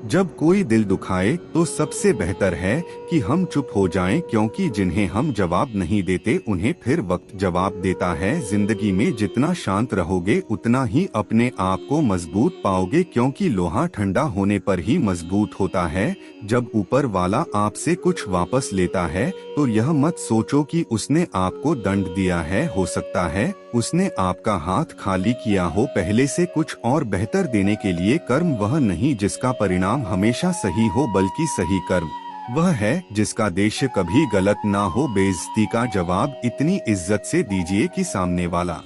जब कोई दिल दुखाए तो सबसे बेहतर है कि हम चुप हो जाएं, क्योंकि जिन्हें हम जवाब नहीं देते उन्हें फिर वक्त जवाब देता है। जिंदगी में जितना शांत रहोगे उतना ही अपने आप को मजबूत पाओगे, क्योंकि लोहा ठंडा होने पर ही मजबूत होता है। जब ऊपर वाला आपसे कुछ वापस लेता है तो यह मत सोचो कि उसने आपको दंड दिया है। हो सकता है उसने आपका हाथ खाली किया हो पहले से कुछ और बेहतर देने के लिए। कर्म वह नहीं जिसका परिणाम हमेशा सही हो, बल्कि सही कर्म वह है जिसका देश कभी गलत ना हो। बेइज्जती का जवाब इतनी इज्जत से दीजिए कि सामने वाला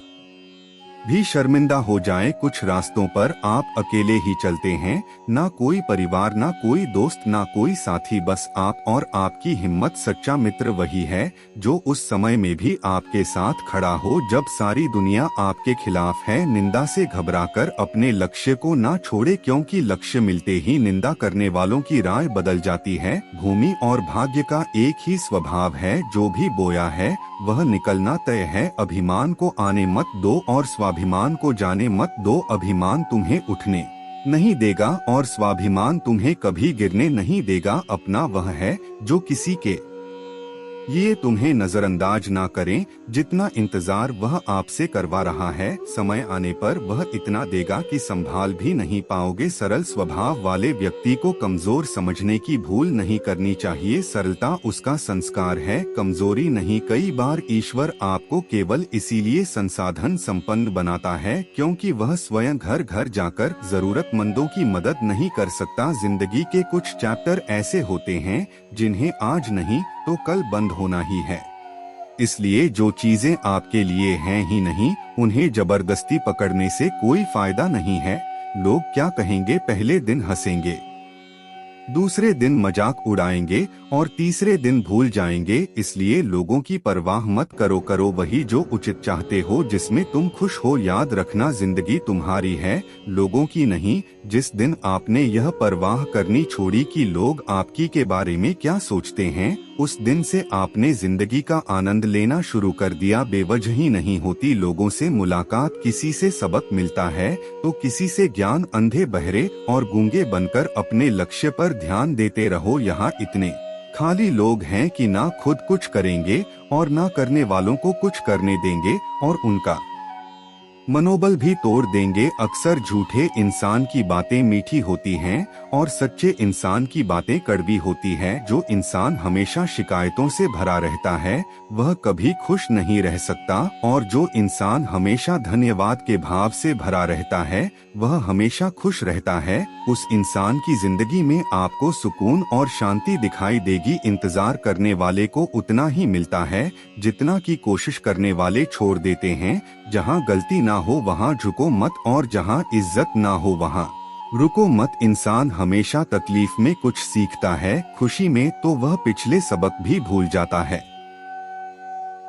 भी शर्मिंदा हो जाए। कुछ रास्तों पर आप अकेले ही चलते हैं, ना कोई परिवार, ना कोई दोस्त, ना कोई साथी, बस आप और आपकी हिम्मत। सच्चा मित्र वही है जो उस समय में भी आपके साथ खड़ा हो जब सारी दुनिया आपके खिलाफ है। निंदा से घबराकर अपने लक्ष्य को ना छोड़े, क्योंकि लक्ष्य मिलते ही निंदा करने वालों की राय बदल जाती है। भूमि और भाग्य का एक ही स्वभाव है, जो भी बोया है वह निकलना तय है। अभिमान को आने मत दो और स्वाभिमान को जाने मत दो। अभिमान तुम्हें उठने नहीं देगा और स्वाभिमान तुम्हें कभी गिरने नहीं देगा। अपना वह है जो किसी के ये तुम्हें नजरअंदाज ना करें जितना इंतजार वह आपसे करवा रहा है। समय आने पर वह इतना देगा कि संभाल भी नहीं पाओगे। सरल स्वभाव वाले व्यक्ति को कमजोर समझने की भूल नहीं करनी चाहिए। सरलता उसका संस्कार है, कमजोरी नहीं। कई बार ईश्वर आपको केवल इसीलिए संसाधन संपन्न बनाता है क्योंकि वह स्वयं घर घर जाकर जरूरतमंदों की मदद नहीं कर सकता। जिंदगी के कुछ चैप्टर ऐसे होते हैं जिन्हें आज नहीं तो कल बंद होना ही है। इसलिए जो चीजें आपके लिए हैं ही नहीं, उन्हें जबरदस्ती पकड़ने से कोई फायदा नहीं है। लोग क्या कहेंगे? पहले दिन हंसेंगे, दूसरे दिन मजाक उड़ाएंगे और तीसरे दिन भूल जाएंगे। इसलिए लोगों की परवाह मत करो, करो वही जो उचित चाहते हो, जिसमें तुम खुश हो। याद रखना, जिंदगी तुम्हारी है, लोगों की नहीं। जिस दिन आपने यह परवाह करनी छोड़ी कि लोग आपकी के बारे में क्या सोचते हैं, उस दिन से आपने जिंदगी का आनंद लेना शुरू कर दिया। बेवजह ही नहीं होती लोगों से मुलाकात, किसी से सबक मिलता है तो किसी से ज्ञान। अंधे बहरे और गूंगे बनकर अपने लक्ष्य पर ध्यान देते रहो। यहाँ इतने खाली लोग हैं कि ना खुद कुछ करेंगे और ना करने वालों को कुछ करने देंगे और उनका मनोबल भी तोड़ देंगे। अक्सर झूठे इंसान की बातें मीठी होती हैं और सच्चे इंसान की बातें कड़वी होती है। जो इंसान हमेशा शिकायतों से भरा रहता है वह कभी खुश नहीं रह सकता, और जो इंसान हमेशा धन्यवाद के भाव से भरा रहता है वह हमेशा खुश रहता है। उस इंसान की जिंदगी में आपको सुकून और शांति दिखाई देगी। इंतजार करने वाले को उतना ही मिलता है जितना की कोशिश करने वाले छोड़ देते हैं। जहाँ गलती ना हो वहाँ झुको मत, और जहाँ इज्जत ना हो वहाँ रुको मत। इंसान हमेशा तकलीफ में कुछ सीखता है, खुशी में तो वह पिछले सबक भी भूल जाता है।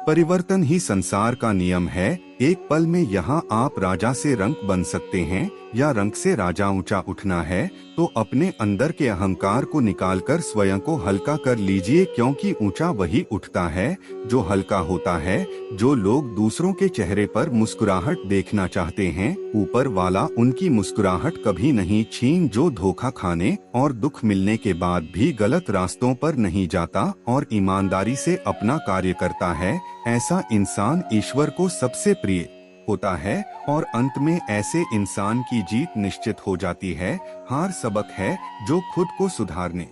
परिवर्तन ही संसार का नियम है। एक पल में यहाँ आप राजा से रंक बन सकते हैं या रंक से राजा ऊंचा उठना है तो अपने अंदर के अहंकार को निकालकर स्वयं को हल्का कर लीजिए, क्योंकि ऊंचा वही उठता है जो हल्का होता है। जो लोग दूसरों के चेहरे पर मुस्कुराहट देखना चाहते हैं, ऊपर वाला उनकी मुस्कुराहट कभी नहीं छीन। जो धोखा खाने और दुख मिलने के बाद भी गलत रास्तों पर नहीं जाता और ईमानदारी से अपना कार्य करता है, ऐसा इंसान ईश्वर को सबसे प्रिय होता है। और अंत में ऐसे इंसान की जीत निश्चित हो जाती है। हार सबक है जो खुद को सुधारने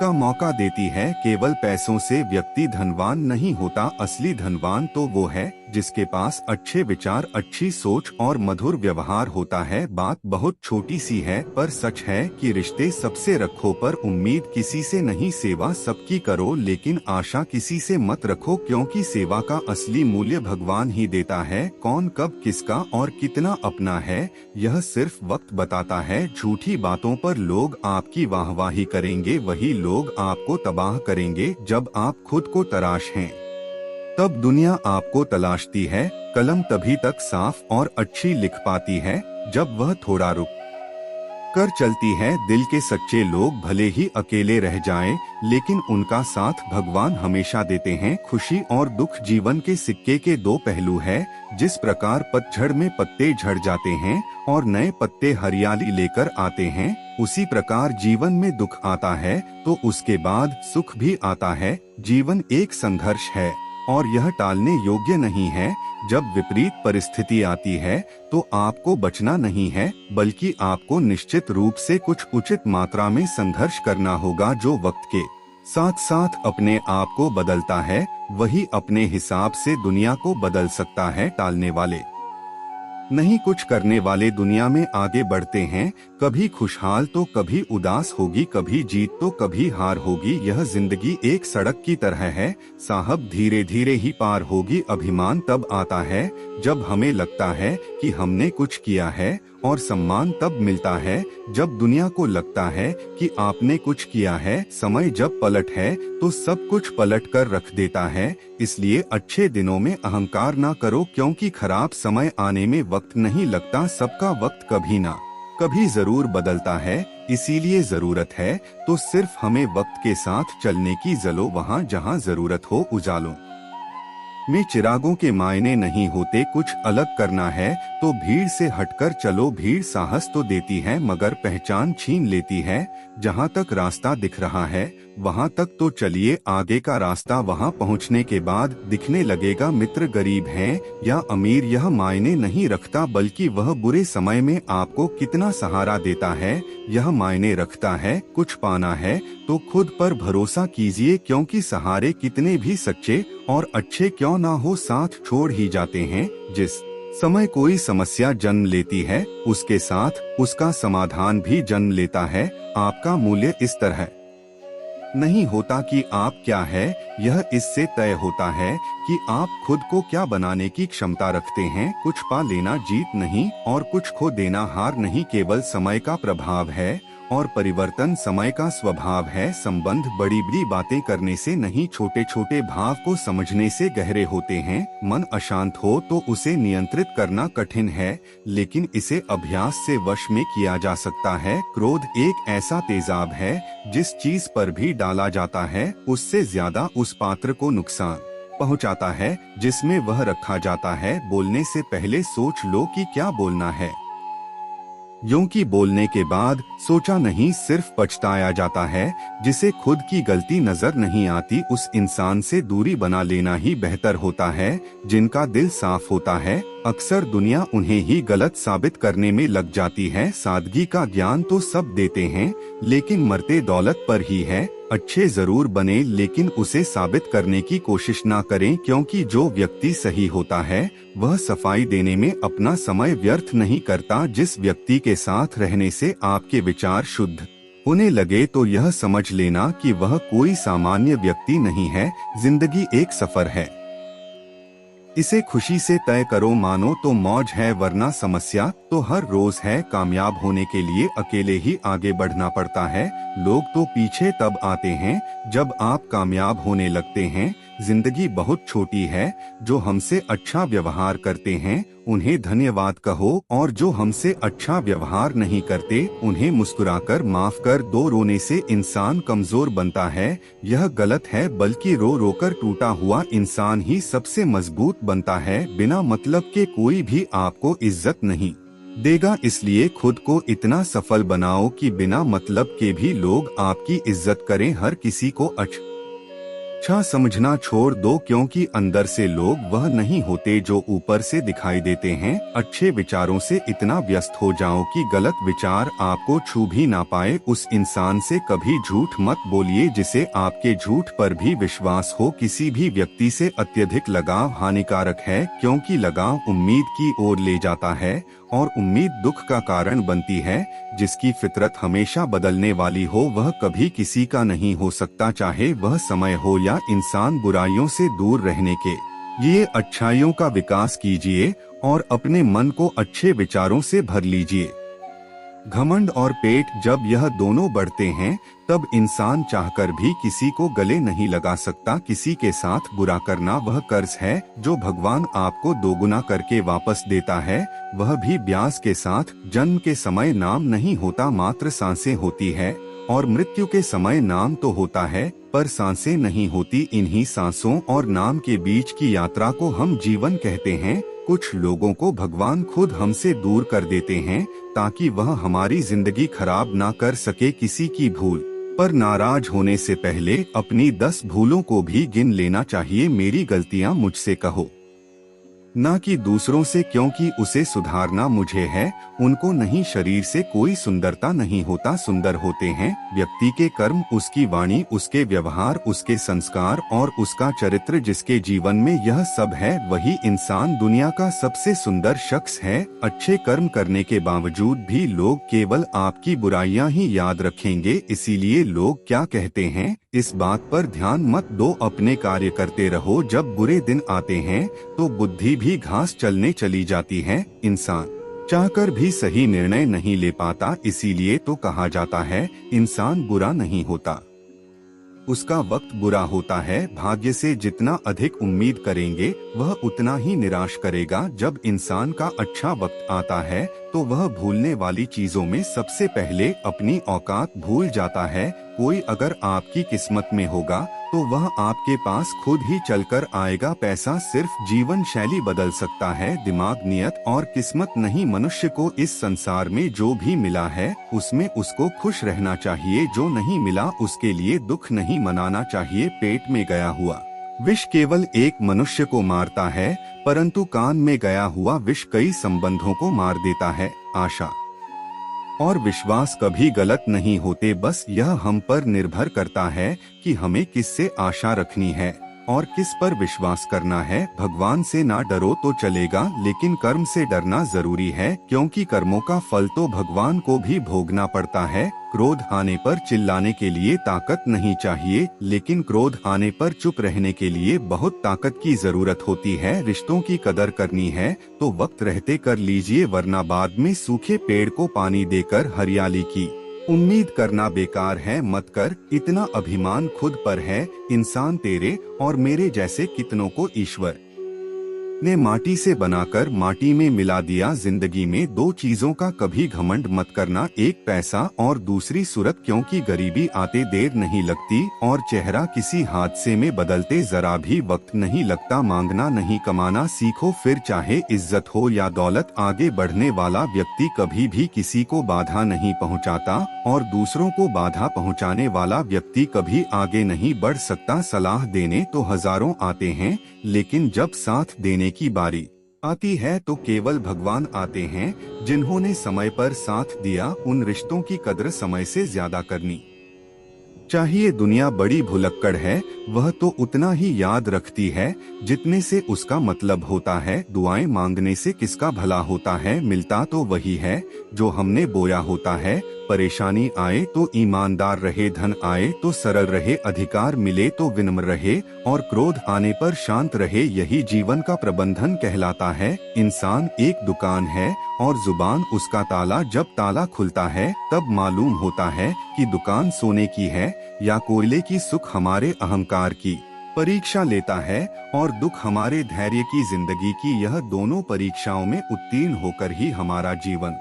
का मौका देती है। केवल पैसों से व्यक्ति धनवान नहीं होता, असली धनवान तो वो है जिसके पास अच्छे विचार, अच्छी सोच और मधुर व्यवहार होता है। बात बहुत छोटी सी है पर सच है कि रिश्ते सबसे रखो पर उम्मीद किसी से नहीं। सेवा सबकी करो लेकिन आशा किसी से मत रखो, क्योंकि सेवा का असली मूल्य भगवान ही देता है। कौन कब किसका और कितना अपना है यह सिर्फ वक्त बताता है। झूठी बातों पर लोग आपकी वाहवाही करेंगे, वही लोग आपको तबाह करेंगे। जब आप खुद को तराश हैं तब दुनिया आपको तलाशती है। कलम तभी तक साफ और अच्छी लिख पाती है जब वह थोड़ा रुक कर चलती है। दिल के सच्चे लोग भले ही अकेले रह जाएं, लेकिन उनका साथ भगवान हमेशा देते हैं। खुशी और दुख जीवन के सिक्के के दो पहलू है। जिस प्रकार पतझड़ में पत्ते झड़ जाते हैं और नए पत्ते हरियाली लेकर आते हैं, उसी प्रकार जीवन में दुख आता है तो उसके बाद सुख भी आता है। जीवन एक संघर्ष है और यह टालने योग्य नहीं है। जब विपरीत परिस्थिति आती है तो आपको बचना नहीं है, बल्कि आपको निश्चित रूप से कुछ उचित मात्रा में संघर्ष करना होगा। जो वक्त के साथ साथ अपने आप को बदलता है, वही अपने हिसाब से दुनिया को बदल सकता है। टालने वाले नहीं, कुछ करने वाले दुनिया में आगे बढ़ते हैं। कभी खुशहाल तो कभी उदास होगी, कभी जीत तो कभी हार होगी। यह जिंदगी एक सड़क की तरह है साहब, धीरे धीरे ही पार होगी। अभिमान तब आता है जब हमें लगता है कि हमने कुछ किया है, और सम्मान तब मिलता है जब दुनिया को लगता है कि आपने कुछ किया है। समय जब पलट है तो सब कुछ पलट कर रख देता है। इसलिए अच्छे दिनों में अहंकार ना करो, क्योंकि खराब समय आने में वक्त नहीं लगता। सबका वक्त कभी ना कभी जरूर बदलता है। इसीलिए जरूरत है तो सिर्फ हमें वक्त के साथ चलने की। जलो वहाँ जहाँ जरूरत हो। उजालों में चिरागों के मायने नहीं होते। कुछ अलग करना है तो भीड़ से हटकर चलो। भीड़ साहस तो देती है मगर पहचान छीन लेती है। जहाँ तक रास्ता दिख रहा है वहाँ तक तो चलिए, आगे का रास्ता वहाँ पहुँचने के बाद दिखने लगेगा। मित्र गरीब हैं या अमीर यह मायने नहीं रखता, बल्कि वह बुरे समय में आपको कितना सहारा देता है यह मायने रखता है। कुछ पाना है तो खुद पर भरोसा कीजिए, क्योंकि सहारे कितने भी सच्चे और अच्छे क्यों ना हो, साथ छोड़ ही जाते हैं। जिस समय कोई समस्या जन्म लेती है, उसके साथ उसका समाधान भी जन्म लेता है। आपका मूल्य इस तरह नहीं होता कि आप क्या है, यह इससे तय होता है कि आप खुद को क्या बनाने की क्षमता रखते हैं। कुछ पा लेना जीत नहीं और कुछ खो देना हार नहीं, केवल समय का प्रभाव है और परिवर्तन समय का स्वभाव है। संबंध बड़ी बड़ी बातें करने से नहीं, छोटे छोटे भाव को समझने से गहरे होते हैं। मन अशांत हो तो उसे नियंत्रित करना कठिन है, लेकिन इसे अभ्यास से वश में किया जा सकता है। क्रोध एक ऐसा तेजाब है जिस चीज पर भी डाला जाता है उससे ज्यादा उस पात्र को नुकसान पहुंचाता है जिसमें वह रखा जाता है। बोलने से पहले सोच लो कि क्या बोलना है, यूं कि बोलने के बाद सोचा नहीं सिर्फ पछताया जाता है। जिसे खुद की गलती नजर नहीं आती उस इंसान से दूरी बना लेना ही बेहतर होता है। जिनका दिल साफ होता है अक्सर दुनिया उन्हें ही गलत साबित करने में लग जाती है। सादगी का ज्ञान तो सब देते हैं, लेकिन मरते दौलत पर ही है। अच्छे जरूर बने, लेकिन उसे साबित करने की कोशिश ना करें, क्योंकि जो व्यक्ति सही होता है वह सफाई देने में अपना समय व्यर्थ नहीं करता। जिस व्यक्ति के साथ रहने से आपके विचार शुद्ध होने लगे तो यह समझ लेना कि वह कोई सामान्य व्यक्ति नहीं है। जिंदगी एक सफर है, इसे खुशी से तय करो। मानो तो मौज है, वरना समस्या तो हर रोज है। कामयाब होने के लिए अकेले ही आगे बढ़ना पड़ता है। लोग तो पीछे तब आते हैं जब आप कामयाब होने लगते हैं। जिंदगी बहुत छोटी है, जो हमसे अच्छा व्यवहार करते हैं उन्हें धन्यवाद कहो, और जो हमसे अच्छा व्यवहार नहीं करते उन्हें मुस्कुराकर माफ कर दो। रोने से इंसान कमजोर बनता है, यह गलत है, बल्कि रो रो कर टूटा हुआ इंसान ही सबसे मजबूत बनता है। बिना मतलब के कोई भी आपको इज्जत नहीं देगा, इसलिए खुद को इतना सफल बनाओ कि बिना मतलब के भी लोग आपकी इज्जत करें। हर किसी को अच्छा समझना छोड़ दो, क्योंकि अंदर से लोग वह नहीं होते जो ऊपर से दिखाई देते हैं। अच्छे विचारों से इतना व्यस्त हो जाओ कि गलत विचार आपको छू भी ना पाए। उस इंसान से कभी झूठ मत बोलिए जिसे आपके झूठ पर भी विश्वास हो। किसी भी व्यक्ति से अत्यधिक लगाव हानिकारक है, क्योंकि लगाव उम्मीद की ओर ले जाता है और उम्मीद दुख का कारण बनती है। जिसकी फितरत हमेशा बदलने वाली हो वह कभी किसी का नहीं हो सकता, चाहे वह समय हो या इंसान। बुराइयों से दूर रहने के लिए अच्छाइयों का विकास कीजिए और अपने मन को अच्छे विचारों से भर लीजिए। घमंड और पेट जब यह दोनों बढ़ते हैं तब इंसान चाहकर भी किसी को गले नहीं लगा सकता। किसी के साथ बुरा करना वह कर्ज है जो भगवान आपको दोगुना करके वापस देता है, वह भी ब्याज के साथ। जन्म के समय नाम नहीं होता, मात्र सांसें होती है, और मृत्यु के समय नाम तो होता है पर सांसें नहीं होती। इन्हीं सांसों और नाम के बीच की यात्रा को हम जीवन कहते हैं। कुछ लोगों को भगवान खुद हमसे दूर कर देते हैं ताकि वह हमारी जिंदगी खराब ना कर सके। किसी की भूल पर नाराज होने से पहले अपनी 10 भूलों को भी गिन लेना चाहिए। मेरी गलतियां मुझसे कहो, ना कि दूसरों से, क्योंकि उसे सुधारना मुझे है, उनको नहीं। शरीर से कोई सुंदरता नहीं होता, सुंदर होते हैं व्यक्ति के कर्म, उसकी वाणी, उसके व्यवहार, उसके संस्कार और उसका चरित्र। जिसके जीवन में यह सब है वही इंसान दुनिया का सबसे सुंदर शख्स है। अच्छे कर्म करने के बावजूद भी लोग केवल आपकी बुराइयां ही याद रखेंगे। इसीलिए लोग क्या कहते हैं, इस बात पर ध्यान मत दो, अपने कार्य करते रहो। जब बुरे दिन आते हैं तो बुद्धि भी घास चलने चली जाती है। इंसान चाहकर भी सही निर्णय नहीं ले पाता, इसीलिए तो कहा जाता है इंसान बुरा नहीं होता, उसका वक्त बुरा होता है। भाग्य से जितना अधिक उम्मीद करेंगे वह उतना ही निराश करेगा। जब इंसान का अच्छा वक्त आता है तो वह भूलने वाली चीजों में सबसे पहले अपनी औकात भूल जाता है। कोई अगर आपकी किस्मत में होगा तो वह आपके पास खुद ही चलकर आएगा। पैसा सिर्फ जीवन शैली बदल सकता है, दिमाग, नियत और किस्मत नहीं। मनुष्य को इस संसार में जो भी मिला है उसमें उसको खुश रहना चाहिए, जो नहीं मिला उसके लिए दुख नहीं मनाना चाहिए। पेट में गया हुआ विष केवल एक मनुष्य को मारता है, परंतु कान में गया हुआ विष कई संबंधों को मार देता है। आशा और विश्वास कभी गलत नहीं होते, बस यह हम पर निर्भर करता है कि हमें किससे आशा रखनी है और किस पर विश्वास करना है। भगवान से ना डरो तो चलेगा, लेकिन कर्म से डरना जरूरी है, क्योंकि कर्मों का फल तो भगवान को भी भोगना पड़ता है। क्रोध आने पर चिल्लाने के लिए ताकत नहीं चाहिए, लेकिन क्रोध आने पर चुप रहने के लिए बहुत ताकत की जरूरत होती है। रिश्तों की कदर करनी है तो वक्त रहते कर लीजिए, वरना बाद में सूखे पेड़ को पानी देकर हरियाली की उम्मीद करना बेकार है। मत कर, इतना अभिमान खुद पर है। इंसान तेरे और मेरे जैसे कितनों को ईश्वर ने माटी से बनाकर माटी में मिला दिया। जिंदगी में 2 चीजों का कभी घमंड मत करना, एक पैसा और दूसरी सूरत, क्योंकि गरीबी आते देर नहीं लगती और चेहरा किसी हादसे में बदलते जरा भी वक्त नहीं लगता। मांगना नहीं, कमाना सीखो, फिर चाहे इज्जत हो या दौलत। आगे बढ़ने वाला व्यक्ति कभी भी किसी को बाधा नहीं पहुंचाता और दूसरों को बाधा पहुंचाने वाला व्यक्ति कभी आगे नहीं बढ़ सकता। सलाह देने तो हजारों आते हैं, लेकिन जब साथ देने की बारी आती है तो केवल भगवान आते हैं। जिन्होंने समय पर साथ दिया उन रिश्तों की कद्र समय से ज्यादा करनी चाहिए। दुनिया बड़ी भुलक्कड़ है, वह तो उतना ही याद रखती है जितने से उसका मतलब होता है। दुआएं मांगने से किसका भला होता है, मिलता तो वही है जो हमने बोया होता है। परेशानी आए तो ईमानदार रहे, धन आए तो सरल रहे, अधिकार मिले तो विनम्र रहे और क्रोध आने पर शांत रहे। यही जीवन का प्रबंधन कहलाता है। इंसान एक दुकान है और जुबान उसका ताला। जब ताला खुलता है तब मालूम होता है कि दुकान सोने की है या कोयले की। सुख हमारे अहंकार की परीक्षा लेता है और दुख हमारे धैर्य की, जिंदगी की। यह दोनों परीक्षाओं में उत्तीर्ण होकर ही हमारा जीवन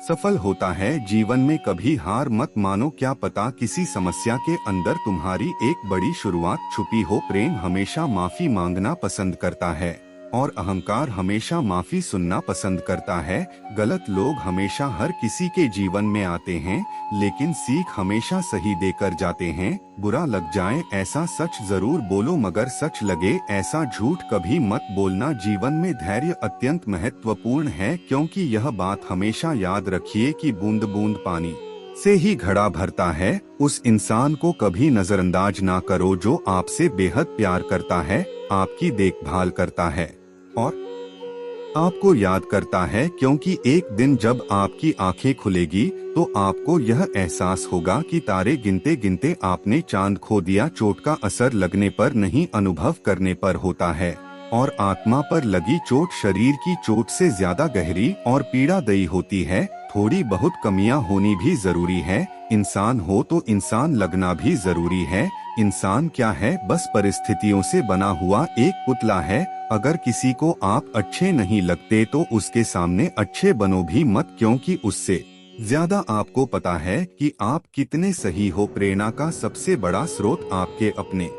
सफल होता है। जीवन में कभी हार मत मानो, क्या पता किसी समस्या के अंदर तुम्हारी एक बड़ी शुरुआत छुपी हो। प्रेम हमेशा माफी मांगना पसंद करता है और अहंकार हमेशा माफी सुनना पसंद करता है। गलत लोग हमेशा हर किसी के जीवन में आते हैं, लेकिन सीख हमेशा सही देकर जाते हैं। बुरा लग जाए ऐसा सच जरूर बोलो, मगर सच लगे ऐसा झूठ कभी मत बोलना। जीवन में धैर्य अत्यंत महत्वपूर्ण है, क्योंकि यह बात हमेशा याद रखिए कि बूंद बूंद पानी से ही घड़ा भरता है। उस इंसान को कभी नजरअंदाज ना करो जो आपसे बेहद प्यार करता है, आपकी देखभाल करता है और आपको याद करता है। क्योंकि एक दिन जब आपकी आंखें खुलेगी तो आपको यह एहसास होगा कि तारे गिनते गिनते आपने चांद खो दिया। चोट का असर लगने पर नहीं, अनुभव करने पर होता है, और आत्मा पर लगी चोट शरीर की चोट से ज्यादा गहरी और पीड़ादायी होती है। थोड़ी बहुत कमियां होनी भी जरूरी है। इंसान हो तो इंसान लगना भी जरूरी है। इंसान क्या है, बस परिस्थितियों से बना हुआ एक पुतला है। अगर किसी को आप अच्छे नहीं लगते तो उसके सामने अच्छे बनो भी मत, क्योंकि उससे ज्यादा आपको पता है कि आप कितने सही हो। प्रेरणा का सबसे बड़ा स्रोत आपके अपने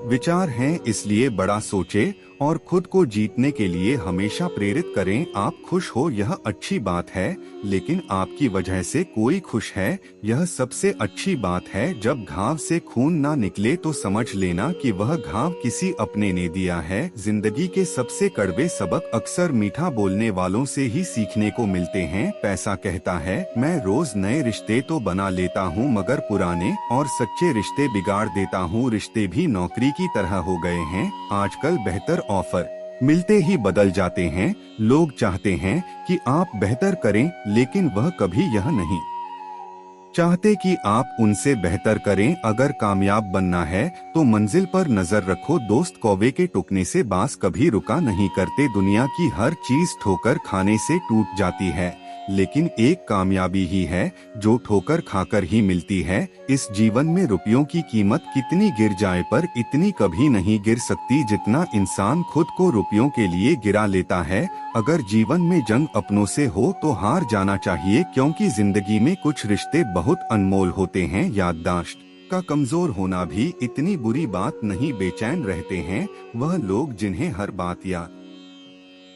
विचार हैं, इसलिए बड़ा सोचे और खुद को जीतने के लिए हमेशा प्रेरित करें। आप खुश हो यह अच्छी बात है, लेकिन आपकी वजह से कोई खुश है यह सबसे अच्छी बात है। जब घाव से खून ना निकले तो समझ लेना कि वह घाव किसी अपने ने दिया है। जिंदगी के सबसे कड़वे सबक अक्सर मीठा बोलने वालों से ही सीखने को मिलते हैं। पैसा कहता है मैं रोज नए रिश्ते तो बना लेता हूँ, मगर पुराने और सच्चे रिश्ते बिगाड़ देता हूँ। रिश्ते भी नौकरी की तरह हो गए हैं, आजकल बेहतर ऑफर मिलते ही बदल जाते हैं। लोग चाहते हैं कि आप बेहतर करें, लेकिन वह कभी यह नहीं चाहते कि आप उनसे बेहतर करें। अगर कामयाब बनना है तो मंजिल पर नजर रखो। दोस्त कौवे के टुकने से बांस कभी रुका नहीं करते। दुनिया की हर चीज ठोकर खाने से टूट जाती है, लेकिन एक कामयाबी ही है जो ठोकर खाकर ही मिलती है। इस जीवन में रुपयों की कीमत कितनी गिर जाए पर इतनी कभी नहीं गिर सकती जितना इंसान खुद को रुपयों के लिए गिरा लेता है। अगर जीवन में जंग अपनों से हो तो हार जाना चाहिए, क्योंकि जिंदगी में कुछ रिश्ते बहुत अनमोल होते हैं। याददाश्त का कमजोर होना भी इतनी बुरी बात नहीं। बेचैन रहते हैं वह लोग जिन्हें हर बात याद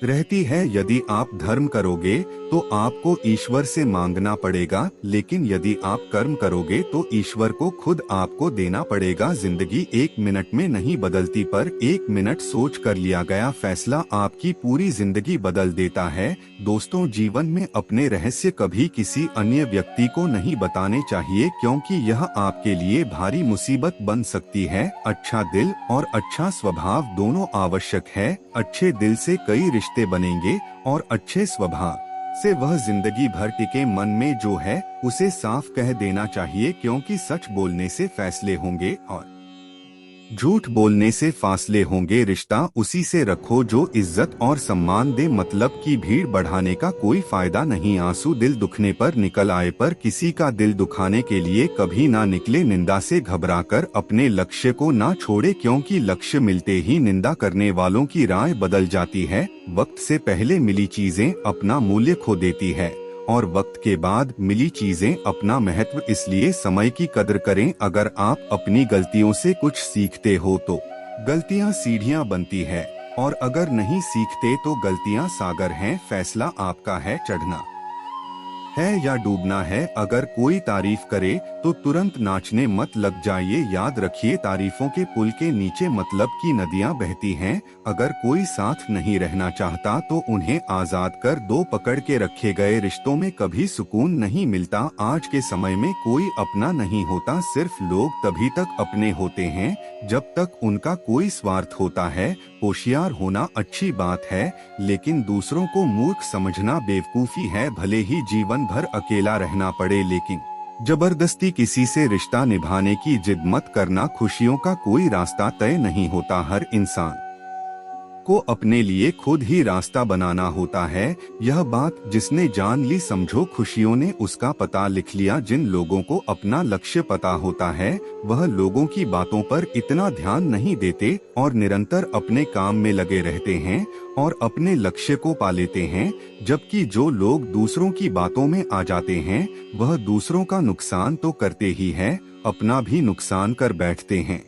रहती है। यदि आप धर्म करोगे तो आपको ईश्वर से मांगना पड़ेगा, लेकिन यदि आप कर्म करोगे तो ईश्वर को खुद आपको देना पड़ेगा। जिंदगी एक मिनट में नहीं बदलती, पर एक मिनट सोच कर लिया गया फैसला आपकी पूरी जिंदगी बदल देता है। दोस्तों, जीवन में अपने रहस्य कभी किसी अन्य व्यक्ति को नहीं बताने चाहिए, क्योंकि यह आपके लिए भारी मुसीबत बन सकती है। अच्छा दिल और अच्छा स्वभाव दोनों आवश्यक है। अच्छे दिल से कई रिश्ते बनेंगे और अच्छे स्वभाव से वह जिंदगी भर टिके। मन में जो है उसे साफ कह देना चाहिए, क्योंकि सच बोलने से फैसले होंगे और झूठ बोलने से फासले होंगे। रिश्ता उसी से रखो जो इज्जत और सम्मान दे। मतलब की भीड़ बढ़ाने का कोई फायदा नहीं। आंसू दिल दुखने पर निकल आए, पर किसी का दिल दुखाने के लिए कभी ना निकले। निंदा से घबराकर अपने लक्ष्य को ना छोड़े, क्योंकि लक्ष्य मिलते ही निंदा करने वालों की राय बदल जाती है। वक्त से पहले मिली चीजें अपना मूल्य खो देती है, और वक्त के बाद मिली चीजें अपना महत्व। इसलिए समय की कदर करें। अगर आप अपनी गलतियों से कुछ सीखते हो तो गलतियां सीढ़ियां बनती है, और अगर नहीं सीखते तो गलतियां सागर हैं। फैसला आपका है, चढ़ना है या डूबना है। अगर कोई तारीफ करे तो तुरंत नाचने मत लग जाइए। याद रखिए, तारीफों के पुल के नीचे मतलब की नदियां बहती हैं। अगर कोई साथ नहीं रहना चाहता तो उन्हें आजाद कर दो। पकड़ के रखे गए रिश्तों में कभी सुकून नहीं मिलता। आज के समय में कोई अपना नहीं होता, सिर्फ लोग तभी तक अपने होते हैं जब तक उनका कोई स्वार्थ होता है। होशियार होना अच्छी बात है, लेकिन दूसरों को मूर्ख समझना बेवकूफी है। भले ही जीवन भर अकेला रहना पड़े, लेकिन जबरदस्ती किसी से रिश्ता निभाने की जिद मत करना। खुशियों का कोई रास्ता तय नहीं होता, हर इंसान को अपने लिए खुद ही रास्ता बनाना होता है। यह बात जिसने जान ली, समझो खुशियों ने उसका पता लिख लिया। जिन लोगों को अपना लक्ष्य पता होता है वह लोगों की बातों पर इतना ध्यान नहीं देते और निरंतर अपने काम में लगे रहते हैं और अपने लक्ष्य को पा लेते हैं। जबकि जो लोग दूसरों की बातों में आ जाते हैं वह दूसरों का नुकसान तो करते ही है, अपना भी नुकसान कर बैठते हैं।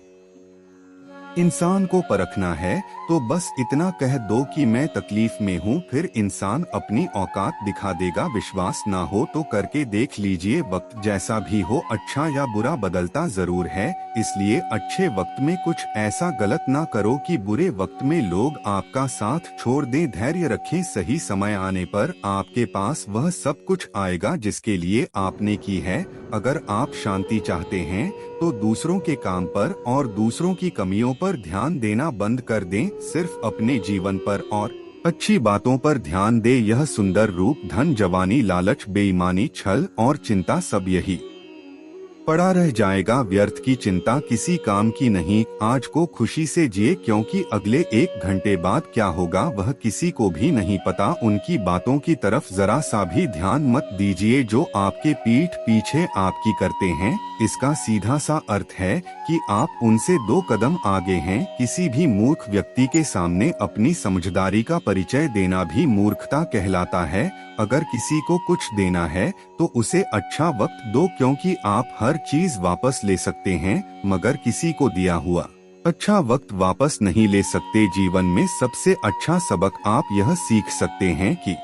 इंसान को परखना है तो बस इतना कह दो कि मैं तकलीफ में हूँ, फिर इंसान अपनी औकात दिखा देगा। विश्वास ना हो तो करके देख लीजिए। वक्त जैसा भी हो, अच्छा या बुरा बदलता जरूर है, इसलिए अच्छे वक्त में कुछ ऐसा गलत ना करो कि बुरे वक्त में लोग आपका साथ छोड़ दें। धैर्य रखें, सही समय आने पर आपके पास वह सब कुछ आएगा जिसके लिए आपने की है। अगर आप शांति चाहते हैं तो दूसरों के काम पर और दूसरों की कमियों पर ध्यान देना बंद कर दें। सिर्फ अपने जीवन पर और अच्छी बातों पर ध्यान दे। यह सुंदर रूप, धन, जवानी, लालच, बेईमानी, छल और चिंता, सब यही पड़ा रह जाएगा। व्यर्थ की चिंता किसी काम की नहीं। आज को खुशी से जिए, क्योंकि अगले 1 घंटे बाद क्या होगा वह किसी को भी नहीं पता। उनकी बातों की तरफ जरा सा भी ध्यान मत दीजिए जो आपके पीठ पीछे आपकी करते हैं। इसका सीधा सा अर्थ है कि आप उनसे 2 कदम आगे हैं। किसी भी मूर्ख व्यक्ति के सामने अपनी समझदारी का परिचय देना भी मूर्खता कहलाता है। अगर किसी को कुछ देना है तो उसे अच्छा वक्त दो, क्योंकि आप हर चीज वापस ले सकते हैं मगर किसी को दिया हुआ अच्छा वक्त वापस नहीं ले सकते। जीवन में सबसे अच्छा सबक आप यह सीख सकते हैं कि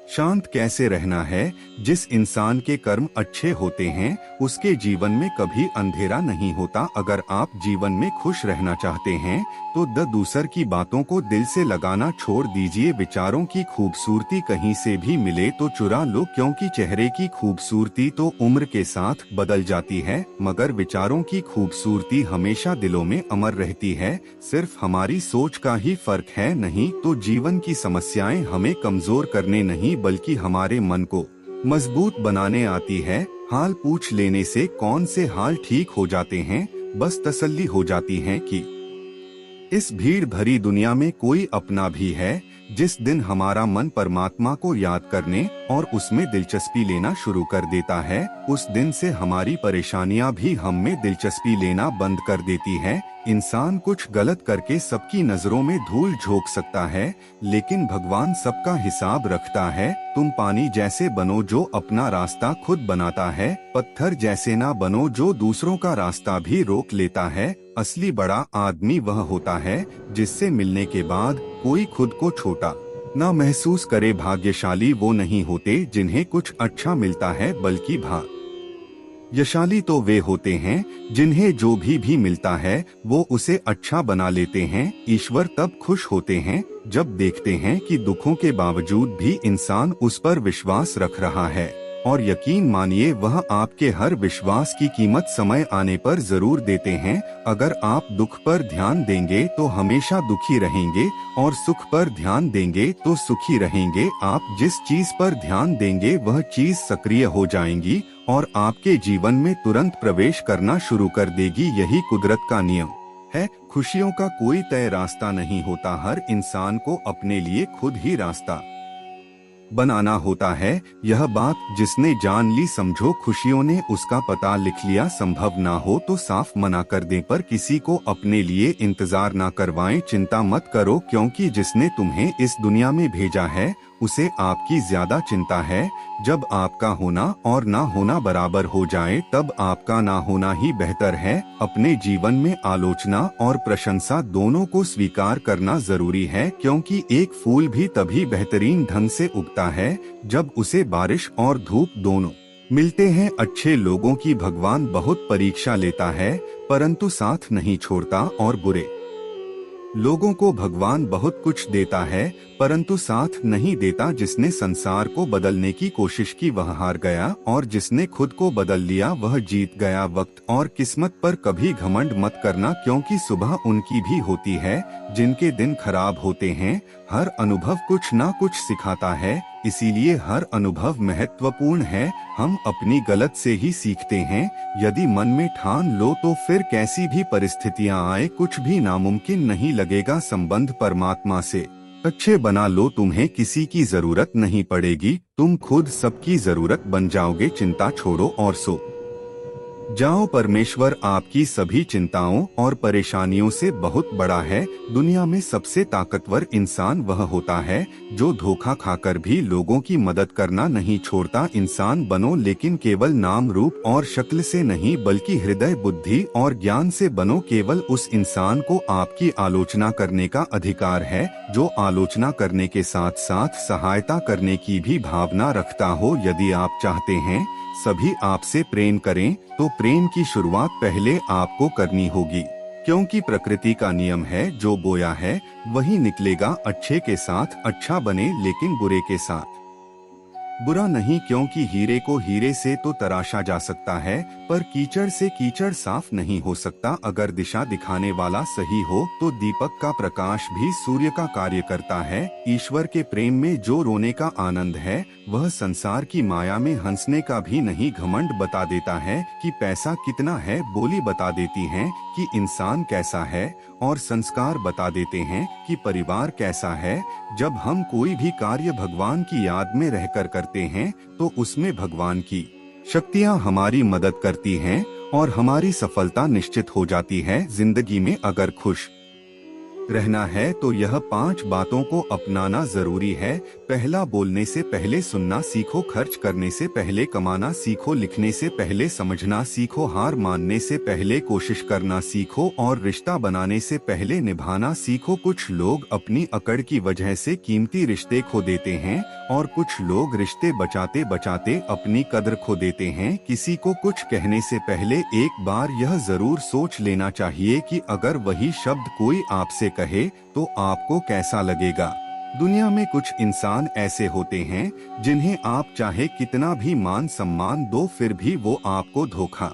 शांत कैसे रहना है। जिस इंसान के कर्म अच्छे होते हैं उसके जीवन में कभी अंधेरा नहीं होता। अगर आप जीवन में खुश रहना चाहते हैं तो दूसर की बातों को दिल से लगाना छोड़ दीजिए। विचारों की खूबसूरती कहीं से भी मिले तो चुरा लो, क्योंकि चेहरे की खूबसूरती तो उम्र के साथ बदल जाती है मगर विचारों की खूबसूरती हमेशा दिलों में अमर रहती है। सिर्फ हमारी सोच का ही फर्क है। नहीं तो जीवन की समस्याएं हमें कमजोर करने नहीं बल्कि हमारे मन को मजबूत बनाने आती है। हाल पूछ लेने से कौन से हाल ठीक हो जाते हैं, बस तसल्ली हो जाती है कि इस भीड़ भरी दुनिया में कोई अपना भी है। जिस दिन हमारा मन परमात्मा को याद करने और उसमें दिलचस्पी लेना शुरू कर देता है, उस दिन से हमारी परेशानियां भी हम में दिलचस्पी लेना बंद कर देती है। इंसान कुछ गलत करके सबकी नजरों में धूल झोंक सकता है, लेकिन भगवान सबका हिसाब रखता है। तुम पानी जैसे बनो जो अपना रास्ता खुद बनाता है, पत्थर जैसे ना बनो जो दूसरों का रास्ता भी रोक लेता है। असली बड़ा आदमी वह होता है जिससे मिलने के बाद कोई खुद को छोटा ना महसूस करे। भाग्यशाली वो नहीं होते जिन्हें कुछ अच्छा मिलता है, बल्कि यशाली तो वे होते हैं जिन्हें जो भी मिलता है वो उसे अच्छा बना लेते हैं। ईश्वर तब खुश होते हैं जब देखते हैं कि दुखों के बावजूद भी इंसान उस पर विश्वास रख रहा है, और यकीन मानिए वह आपके हर विश्वास की कीमत समय आने पर जरूर देते हैं। अगर आप दुख पर ध्यान देंगे तो हमेशा दुखी रहेंगे, और सुख पर ध्यान देंगे तो सुखी रहेंगे। आप जिस चीज पर ध्यान देंगे वह चीज सक्रिय हो जाएंगी और आपके जीवन में तुरंत प्रवेश करना शुरू कर देगी। यही कुदरत का नियम है। खुशियों का कोई तय रास्ता नहीं होता। हर इंसान को अपने लिए खुद ही रास्ता बनाना होता है। यह बात जिसने जान ली, समझो खुशियों ने उसका पता लिख लिया। संभव ना हो तो साफ मना कर दें, पर किसी को अपने लिए इंतजार ना करवाएं। चिंता मत करो, क्योंकि जिसने तुम्हें इस दुनिया में भेजा है उसे आपकी ज्यादा चिंता है। जब आपका होना और ना होना बराबर हो जाए तब आपका ना होना ही बेहतर है। अपने जीवन में आलोचना और प्रशंसा दोनों को स्वीकार करना जरूरी है, क्योंकि एक फूल भी तभी बेहतरीन ढंग से उगता है जब उसे बारिश और धूप दोनों मिलते हैं। अच्छे लोगों की भगवान बहुत परीक्षा लेता है परंतु साथ नहीं छोड़ता, और बुरे लोगों को भगवान बहुत कुछ देता है परंतु साथ नहीं देता। जिसने संसार को बदलने की कोशिश की वह हार गया, और जिसने खुद को बदल लिया वह जीत गया। वक्त और किस्मत पर कभी घमंड मत करना, क्योंकि सुबह उनकी भी होती है जिनके दिन खराब होते हैं। हर अनुभव कुछ ना कुछ सिखाता है, इसीलिए हर अनुभव महत्वपूर्ण है। हम अपनी गलत से ही सीखते हैं। यदि मन में ठान लो तो फिर कैसी भी परिस्थितियां आए कुछ भी नामुमकिन नहीं लगेगा। संबंध परमात्मा से अच्छे बना लो, तुम्हें किसी की जरूरत नहीं पड़ेगी। तुम खुद सबकी जरूरत बन जाओगे। चिंता छोड़ो और सो जाओ। परमेश्वर आपकी सभी चिंताओं और परेशानियों से बहुत बड़ा है। दुनिया में सबसे ताकतवर इंसान वह होता है जो धोखा खाकर भी लोगों की मदद करना नहीं छोड़ता। इंसान बनो, लेकिन केवल नाम रूप और शक्ल से नहीं बल्कि हृदय, बुद्धि और ज्ञान से बनो। केवल उस इंसान को आपकी आलोचना करने का अधिकार है जो आलोचना करने के साथ साथ सहायता करने की भी भावना रखता हो। यदि आप चाहते हैं सभी आपसे प्रेम करें तो प्रेम की शुरुआत पहले आपको करनी होगी, क्योंकि प्रकृति का नियम है जो बोया है वही निकलेगा। अच्छे के साथ अच्छा बने, लेकिन बुरे के साथ बुरा नहीं, क्योंकि हीरे को हीरे से तो तराशा जा सकता है, पर कीचड़ से कीचड़ साफ नहीं हो सकता। अगर दिशा दिखाने वाला सही हो तो दीपक का प्रकाश भी सूर्य का कार्य करता है। ईश्वर के प्रेम में जो रोने का आनंद है, वह संसार की माया में हंसने का भी नहीं। घमंड बता देता है कि पैसा कितना है, बोली बता देती है कि इंसान कैसा है, और संस्कार बता देते हैं कि परिवार कैसा है। जब हम कोई भी कार्य भगवान की याद में रहकर करते हैं तो उसमें भगवान की शक्तियाँ हमारी मदद करती हैं और हमारी सफलता निश्चित हो जाती है। जिंदगी में अगर खुश रहना है तो यह 5 बातों को अपनाना जरूरी है। पहला, बोलने से पहले सुनना सीखो, खर्च करने से पहले कमाना सीखो, लिखने से पहले समझना सीखो, हार मानने से पहले कोशिश करना सीखो, और रिश्ता बनाने से पहले निभाना सीखो। कुछ लोग अपनी अकड़ की वजह से कीमती रिश्ते खो देते हैं और कुछ लोग रिश्ते बचाते बचाते अपनी कद्र खो देते हैं। किसी को कुछ कहने से पहले एक बार यह जरूर सोच लेना चाहिए कि अगर वही शब्द कोई आपसे कहे तो आपको कैसा लगेगा। दुनिया में कुछ इंसान ऐसे होते हैं जिन्हें आप चाहे कितना भी मान सम्मान दो, फिर भी वो आपको धोखा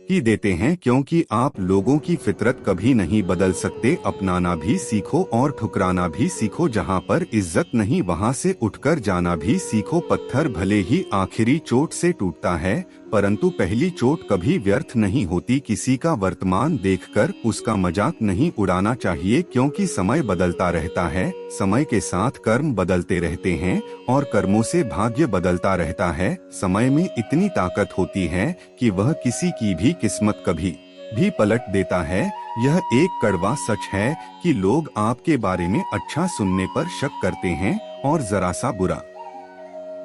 ही देते हैं, क्योंकि आप लोगों की फितरत कभी नहीं बदल सकते। अपनाना भी सीखो और ठुकराना भी सीखो। जहां पर इज्जत नहीं वहां से उठकर जाना भी सीखो। पत्थर भले ही आखिरी चोट से टूटता है, परंतु पहली चोट कभी व्यर्थ नहीं होती। किसी का वर्तमान देखकर उसका मजाक नहीं उड़ाना चाहिए, क्योंकि समय बदलता रहता है। समय के साथ कर्म बदलते रहते हैं और कर्मों से भाग्य बदलता रहता है। समय में इतनी ताकत होती है कि वह किसी की भी किस्मत कभी भी पलट देता है। यह एक कड़वा सच है कि लोग आपके बारे में अच्छा सुनने पर शक करते हैं और जरा सा बुरा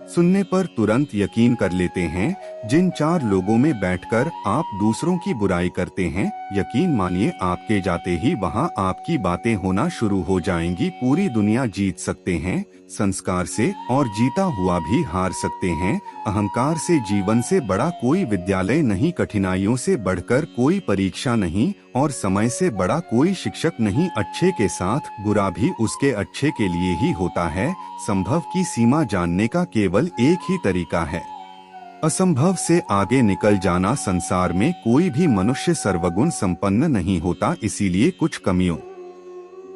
सुनने पर तुरंत यकीन कर लेते हैं। जिन 4 लोगों में बैठकर आप दूसरों की बुराई करते हैं, यकीन मानिए आपके जाते ही वहां आपकी बातें होना शुरू हो जाएंगी। पूरी दुनिया जीत सकते हैं संस्कार से, और जीता हुआ भी हार सकते हैं अहंकार से। जीवन से बड़ा कोई विद्यालय नहीं, कठिनाइयों से बढ़कर कोई परीक्षा नहीं, और समय से बड़ा कोई शिक्षक नहीं। अच्छे के साथ बुरा भी उसके अच्छे के लिए ही होता है। संभव की सीमा जानने का केवल एक ही तरीका है, असंभव से आगे निकल जाना। संसार में कोई भी मनुष्य सर्वगुण संपन्न नहीं होता, इसीलिए कुछ कमियों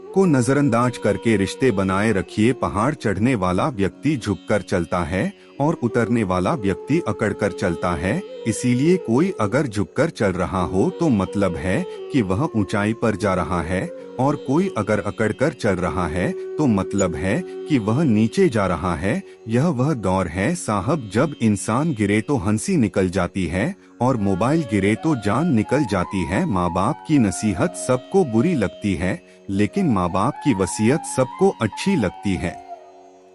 को नजरअंदाज करके रिश्ते बनाए रखिए। पहाड़ चढ़ने वाला व्यक्ति झुककर चलता है और उतरने वाला व्यक्ति अकड़कर चलता है। इसीलिए कोई अगर झुककर चल रहा हो तो मतलब है कि वह ऊंचाई पर जा रहा है, और कोई अगर अकड़कर चल रहा है तो मतलब है कि वह नीचे जा रहा है। यह वह दौर है साहब जब इंसान गिरे तो हंसी निकल जाती है और मोबाइल गिरे तो जान निकल जाती है। माँ बाप की नसीहत सबको बुरी लगती है, लेकिन माँ बाप की वसीयत सबको अच्छी लगती है।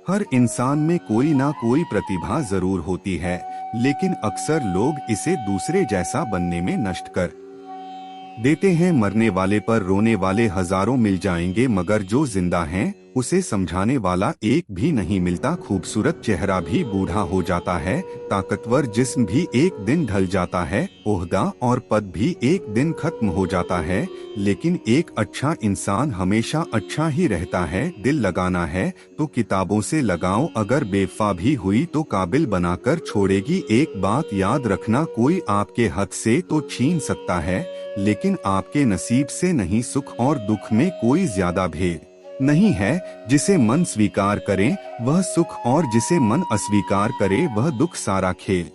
हर इंसान में कोई ना कोई प्रतिभा जरूर होती है, लेकिन अक्सर लोग इसे दूसरे जैसा बनने में नष्ट कर देते हैं। मरने वाले पर रोने वाले हजारों मिल जाएंगे, मगर जो जिंदा हैं उसे समझाने वाला एक भी नहीं मिलता। खूबसूरत चेहरा भी बूढ़ा हो जाता है, ताकतवर जिस्म भी एक दिन ढल जाता है, ओहदा और पद भी एक दिन खत्म हो जाता है, लेकिन एक अच्छा इंसान हमेशा अच्छा ही रहता है। दिल लगाना है तो किताबों से लगाओ, अगर बेवफा भी हुई तो काबिल बनाकर छोड़ेगी। एक बात याद रखना, कोई आपके हक से तो छीन सकता है, लेकिन आपके नसीब से नहीं। सुख और दुख में कोई ज्यादा भेद नहीं है। जिसे मन स्वीकार करे वह सुख, और जिसे मन अस्वीकार करे वह दुख। सारा खेल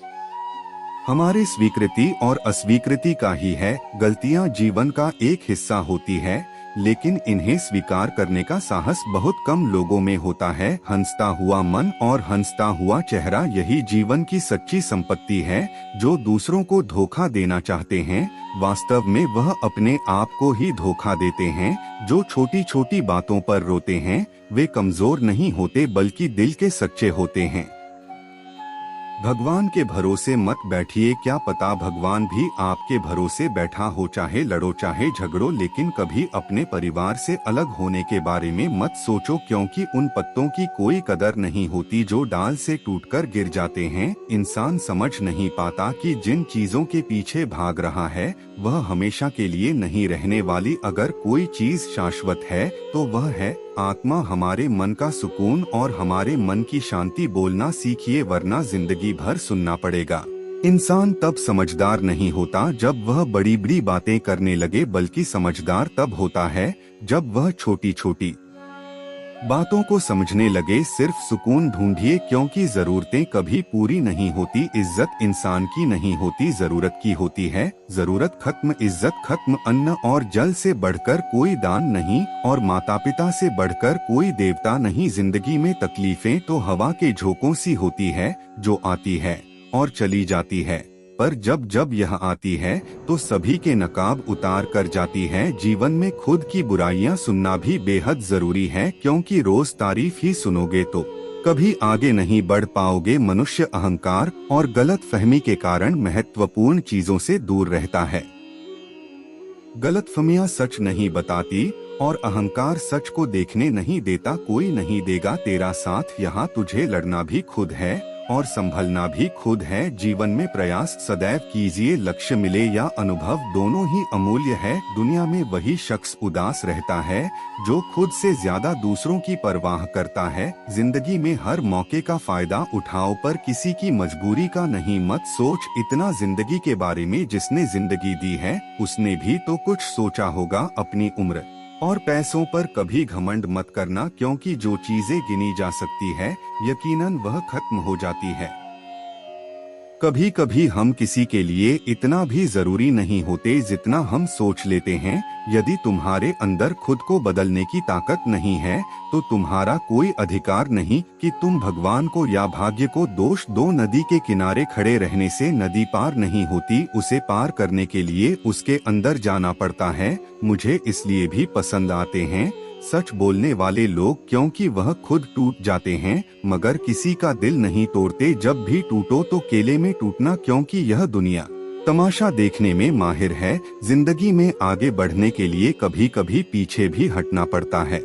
हमारे स्वीकृति और अस्वीकृति का ही है। गलतियां जीवन का एक हिस्सा होती है, लेकिन इन्हें स्वीकार करने का साहस बहुत कम लोगों में होता है। हंसता हुआ मन और हंसता हुआ चेहरा, यही जीवन की सच्ची संपत्ति है। जो दूसरों को धोखा देना चाहते हैं, वास्तव में वह अपने आप को ही धोखा देते हैं। जो छोटी छोटी बातों पर रोते हैं, वे कमजोर नहीं होते बल्कि दिल के सच्चे होते हैं। भगवान के भरोसे मत बैठिए, क्या पता भगवान भी आपके भरोसे बैठा हो। चाहे लड़ो चाहे झगड़ो, लेकिन कभी अपने परिवार से अलग होने के बारे में मत सोचो, क्योंकि उन पत्तों की कोई कदर नहीं होती जो डाल से टूटकर गिर जाते हैं। इंसान समझ नहीं पाता कि जिन चीजों के पीछे भाग रहा है वह हमेशा के लिए नहीं रहने वाली। अगर कोई चीज शाश्वत है तो वह है आत्मा हमारे मन का सुकून और हमारे मन की शांति बोलना सीखिए, वरना जिंदगी भर सुनना पड़ेगा। इंसान तब समझदार नहीं होता जब वह बड़ी बड़ी बातें करने लगे, बल्कि समझदार तब होता है जब वह छोटी छोटी बातों को समझने लगे। सिर्फ सुकून ढूंढिए, क्योंकि जरूरतें कभी पूरी नहीं होती। इज्जत इंसान की नहीं होती, जरूरत की होती है। जरूरत खत्म, इज्जत खत्म। अन्न और जल से बढ़कर कोई दान नहीं, और माता पिता से बढ़कर कोई देवता नहीं। जिंदगी में तकलीफें तो हवा के झोंकों सी होती है, जो आती है और चली जाती है, पर जब जब यह आती है तो सभी के नकाब उतार कर जाती है। जीवन में खुद की बुराइयां सुनना भी बेहद जरूरी है, क्योंकि रोज तारीफ ही सुनोगे तो कभी आगे नहीं बढ़ पाओगे। मनुष्य अहंकार और गलत फहमी के कारण महत्वपूर्ण चीजों से दूर रहता है। गलतफहमियां सच नहीं बताती और अहंकार सच को देखने नहीं देता। कोई नहीं देगा तेरा साथ, यहाँ तुझे लड़ना भी खुद है और संभलना भी खुद है। जीवन में प्रयास सदैव कीजिए, लक्ष्य मिले या अनुभव दोनों ही अमूल्य है। दुनिया में वही शख्स उदास रहता है जो खुद से ज्यादा दूसरों की परवाह करता है। जिंदगी में हर मौके का फायदा उठाओ, पर किसी की मजबूरी का नहीं। मत सोच इतना जिंदगी के बारे में, जिसने जिंदगी दी है उसने भी तो कुछ सोचा होगा। अपनी उम्र और पैसों पर कभी घमंड मत करना, क्योंकि जो चीजें गिनी जा सकती है यकीनन वह खत्म हो जाती है। कभी कभी हम किसी के लिए इतना भी जरूरी नहीं होते जितना हम सोच लेते हैं। यदि तुम्हारे अंदर खुद को बदलने की ताकत नहीं है तो तुम्हारा कोई अधिकार नहीं कि तुम भगवान को या भाग्य को दोष दो। नदी के किनारे खड़े रहने से नदी पार नहीं होती, उसे पार करने के लिए उसके अंदर जाना पड़ता है। मुझे इसलिए भी पसंद आते हैं सच बोलने वाले लोग, क्योंकि वह खुद टूट जाते हैं मगर किसी का दिल नहीं तोड़ते। जब भी टूटो तो केले में टूटना, क्योंकि यह दुनिया तमाशा देखने में माहिर है। जिंदगी में आगे बढ़ने के लिए कभी कभी पीछे भी हटना पड़ता है।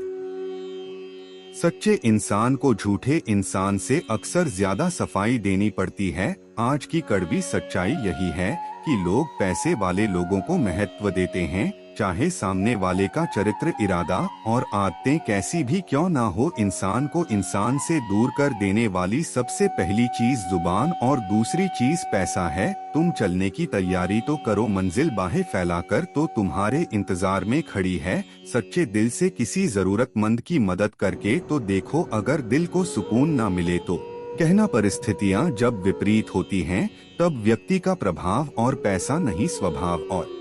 सच्चे इंसान को झूठे इंसान से अक्सर ज्यादा सफाई देनी पड़ती है। आज की कड़वी सच्चाई यही है कि लोग पैसे वाले लोगों को महत्व देते हैं, चाहे सामने वाले का चरित्र, इरादा और आदतें कैसी भी क्यों ना हो। इंसान को इंसान से दूर कर देने वाली सबसे पहली चीज जुबान और दूसरी चीज पैसा है। तुम चलने की तैयारी तो करो, मंजिल बाहें फैलाकर तो तुम्हारे इंतजार में खड़ी है। सच्चे दिल से किसी जरूरतमंद की मदद करके तो देखो, अगर दिल को सुकून ना मिले तो कहना। परिस्थितियाँ जब विपरीत होती हैं तब व्यक्ति का प्रभाव और पैसा नहीं, स्वभाव और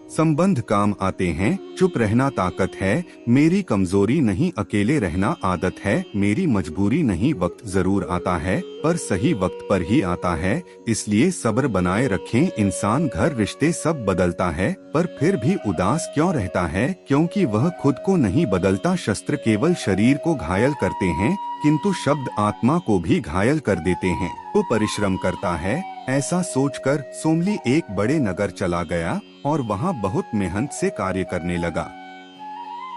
संबंध काम आते हैं। चुप रहना ताकत है, मेरी कमजोरी नहीं। अकेले रहना आदत है, मेरी मजबूरी नहीं। वक्त जरूर आता है पर सही वक्त पर ही आता है, इसलिए सब्र बनाए रखें। इंसान, घर, रिश्ते सब बदलता है पर फिर भी उदास क्यों रहता है? क्योंकि वह खुद को नहीं बदलता। शस्त्र केवल शरीर को घायल करते हैं, किंतु शब्द आत्मा को भी घायल कर देते हैं। वो परिश्रम करता है। ऐसा सोचकर सोमली एक बड़े नगर चला गया और वहाँ बहुत मेहनत से कार्य करने लगा।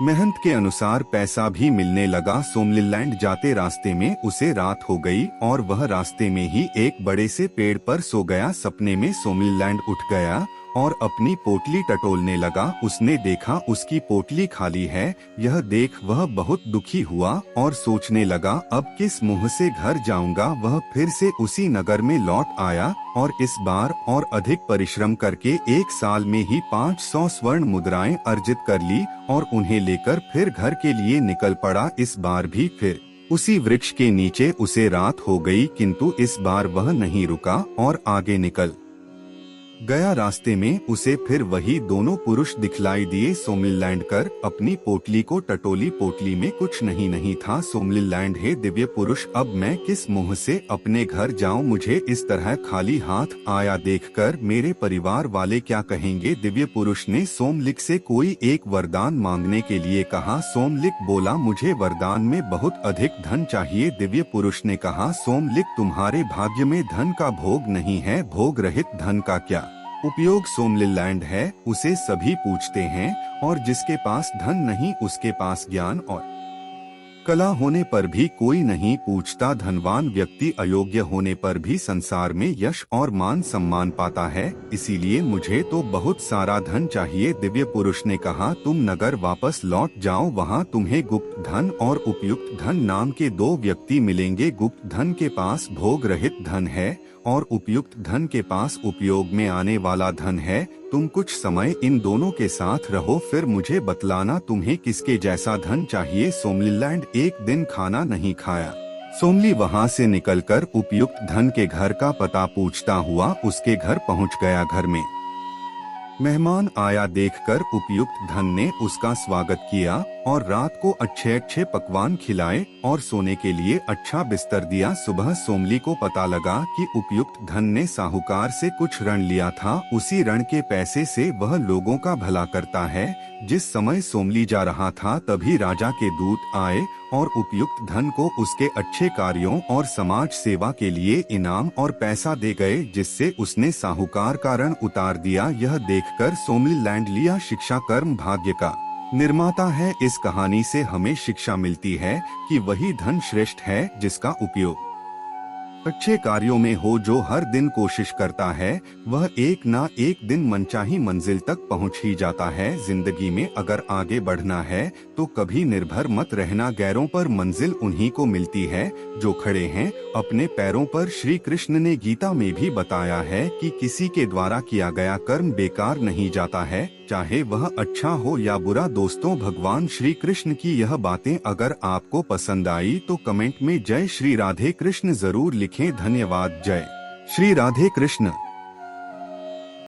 मेहनत के अनुसार पैसा भी मिलने लगा। सोमलीलैंड जाते रास्ते में उसे रात हो गई और वह रास्ते में ही एक बड़े से पेड़ पर सो गया। सपने में सोमलीलैंड उठ गया और अपनी पोटली टटोलने लगा। उसने देखा उसकी पोटली खाली है। यह देख वह बहुत दुखी हुआ और सोचने लगा, अब किस मुंह से घर जाऊंगा। वह फिर से उसी नगर में लौट आया और इस बार और अधिक परिश्रम करके 1 साल में ही 500 स्वर्ण मुद्राएं अर्जित कर ली और उन्हें लेकर फिर घर के लिए निकल पड़ा। इस बार भी फिर उसी वृक्ष के नीचे उसे रात हो गई, किंतु इस बार वह नहीं रुका और आगे निकल गया। रास्ते में उसे फिर वही दोनों पुरुष दिखलाई दिए। सोमलीलैंड कर अपनी पोटली को टटोली, पोटली में कुछ नहीं था। सोमलीलैंड, हे दिव्य पुरुष, अब मैं किस मुंह से अपने घर जाऊं? मुझे इस तरह खाली हाथ आया देखकर मेरे परिवार वाले क्या कहेंगे? दिव्य पुरुष ने सोमलिक से कोई एक वरदान मांगने के लिए कहा। सोमलिक बोला, मुझे वरदान में बहुत अधिक धन चाहिए। दिव्य पुरुष ने कहा, सोमलिक, तुम्हारे भाग्य में धन का भोग नहीं है, भोग रहित धन का क्या उपयोग? सोमलीलैंड है, उसे सभी पूछते हैं और जिसके पास धन नहीं उसके पास ज्ञान और कला होने पर भी कोई नहीं पूछता, धनवान व्यक्ति अयोग्य होने पर भी संसार में यश और मान सम्मान पाता है। इसीलिए मुझे तो बहुत सारा धन चाहिए। दिव्य पुरुष ने कहा, तुम नगर वापस लौट जाओ, वहाँ तुम्हें गुप्त धन और उपयुक्त धन नाम के दो व्यक्ति मिलेंगे। गुप्त धन के पास भोग रहित धन है और उपयुक्त धन के पास उपयोग में आने वाला धन है। तुम कुछ समय इन दोनों के साथ रहो, फिर मुझे बतलाना तुम्हें किसके जैसा धन चाहिए। सोमलीलैंड एक दिन खाना नहीं खाया। सोमली वहाँ से निकलकर उपयुक्त धन के घर का पता पूछता हुआ उसके घर पहुँच गया। घर में मेहमान आया देखकर उपयुक्त धन ने उसका स्वागत किया और रात को अच्छे अच्छे पकवान खिलाए और सोने के लिए अच्छा बिस्तर दिया। सुबह सोमली को पता लगा कि उपयुक्त धन ने साहूकार से कुछ ऋण लिया था। उसी ऋण के पैसे से वह लोगों का भला करता है। जिस समय सोमली जा रहा था तभी राजा के दूत आए और उपयुक्त धन को उसके अच्छे कार्यों और समाज सेवा के लिए इनाम और पैसा दे गए, जिससे उसने साहूकार का ऋण उतार दिया। यह देखकर सोमलीलैंड लिया शिक्षा कर्म भाग्य का निर्माता है। इस कहानी से हमें शिक्षा मिलती है कि वही धन श्रेष्ठ है जिसका उपयोग अच्छे कार्यों में हो। जो हर दिन कोशिश करता है वह एक ना एक दिन मनचाही मंजिल तक पहुंच ही जाता है। जिंदगी में अगर आगे बढ़ना है तो कभी निर्भर मत रहना, गैरों पर मंजिल उन्हीं को मिलती है जो खड़े हैं अपने पैरों पर। श्री कृष्ण ने गीता में भी बताया है कि किसी के द्वारा किया गया कर्म बेकार नहीं जाता है, चाहे वह अच्छा हो या बुरा। दोस्तों, भगवान श्री कृष्ण की यह बातें अगर आपको पसंद आई तो कमेंट में जय श्री राधे कृष्ण जरूर लिखें। धन्यवाद। जय श्री राधे कृष्ण।